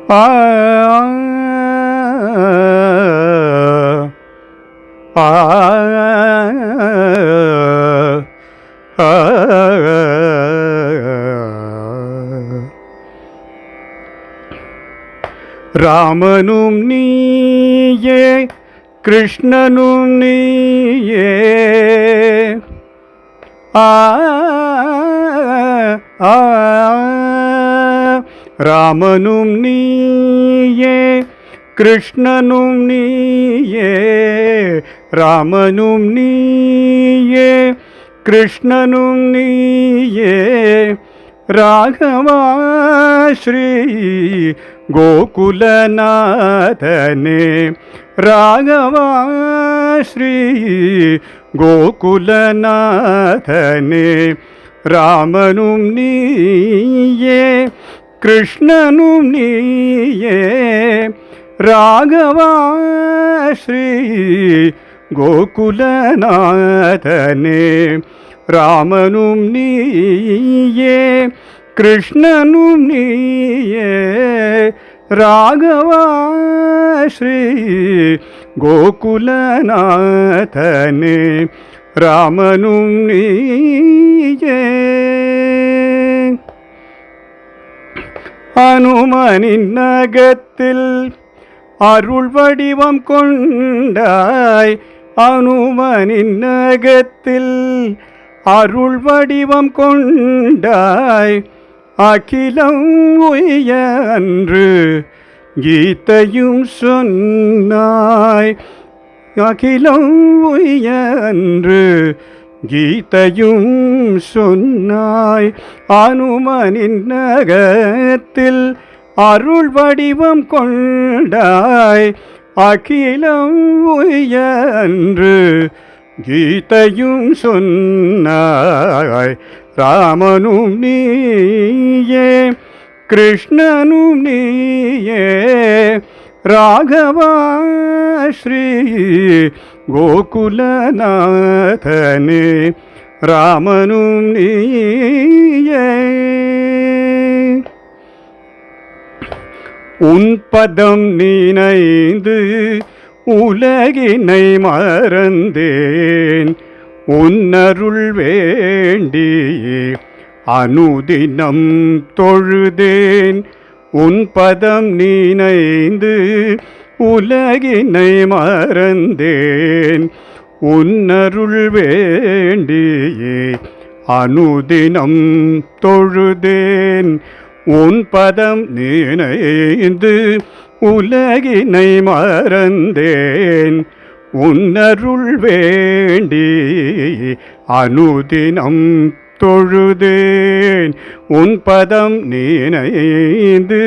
ஆ ஆ ராமனும் நீயே கிருஷ்ணனும் நீயே ஆ ஆ ராமனும் நீயே கிருஷ்ணனும் நீயே ராமனும் நீயே கிருஷ்ணனும் நீயே ராகவா ஸ்ரீ கோகுலநாதனே ராகவா ஸ்ரீ கோகுலநாதனே ராமனும் நீயே கிருஷ்ணனும் நீயே ராகவா ஸ்ரீ கோகுலநாதனே ராமனும் நீயே கிருஷ்ணனும் நீயே ராகவா ஸ்ரீ கோகுலநாதனே ராமனும் நீயே அனுமனின் நகத்தில் அருள் வடிவம் கொண்டாய் அனுமனின் நகத்தில் அருள் வடிவம் கொண்டாய் அகிலம் உய்ய அன்று கீதையும் சொன்னாய் அகிலம் உய்ய அன்று கீதையும் சொன்னாய் அனுமனின் நகத்தில் அருள் வடிவம் கொண்டாய் அகிலம் உய்ய அன்று கீதையும் சொன்னாய் ராமனும் நீயே கிருஷ்ணனும் நீயே ராகவா ஸ்ரீ கோகுலநாதனே ராமனும் நீயே உன் பதம் நினைந்து உலகினை மறந்தேன் உன்னருள் வேண்டி அனுதினம் தொழுதேன் உன் பதம் நினைந்து உலகினை மறந்தேன் உன்னருள் வேண்டி அனுதினம் தொழுதேன் உன் பதம் நினைந்து உலகினை மறந்தேன் உன்னருள் வேண்டி அனுதினம் தொழுதேன் உன் பதம் நினைந்து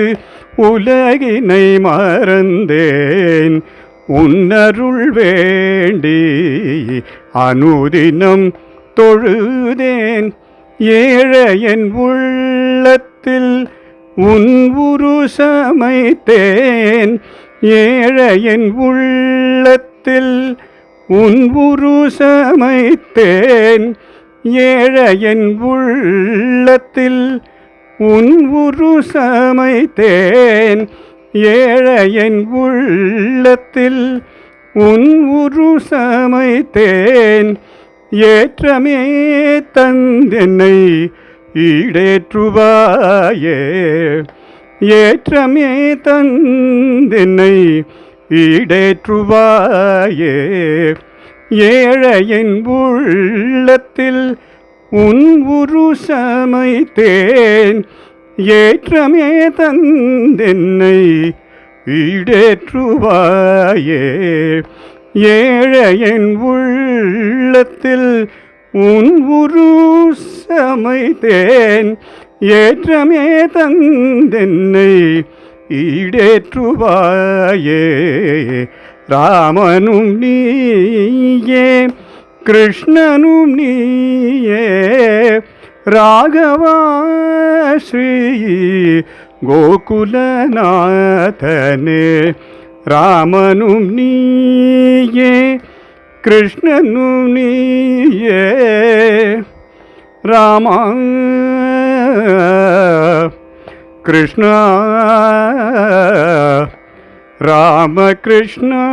உலகினை மறந்தேன் உன்னருள் வேண்டி அனுதினம் தொழுதேன் ஏழையன் உள்ளத்தில் உன் உரு சமைத்தேன் ஏழையன் உள்ளத்தில் உன் உரு சமைத்தேன் ஏழையன் உள்ளத்தில் உன் உரு சமைத்தேன் ஏழையன் உள்ளத்தில் உன் உரு சமைத்தேன் ஏற்றமே தந்தென்னை ஈடேற்றுவாயே ஏற்றமே தந்தென்னை ஈடேற்றுவாயே ஏழையின் உள்ளத்தில் உன் உரு சமைத்தேன் ஏற்றமே தந்தென்னை ஈடேற்றுவாயே ஏழையின் உள்ளத்தில் உன் உரு சமைத்தேன் ஏற்றமே தந்தென்னை ஈடேற்றுவாயே ராமனும் நீயே கிருஷ்ணனும் நீயே ராகவா ஸ்ரீ கோகுலநாதனே ராமனும் நீயே கிருஷ்ணனும் நீயே ராமா கிருஷ்ணா ராமகிருஷ்ணா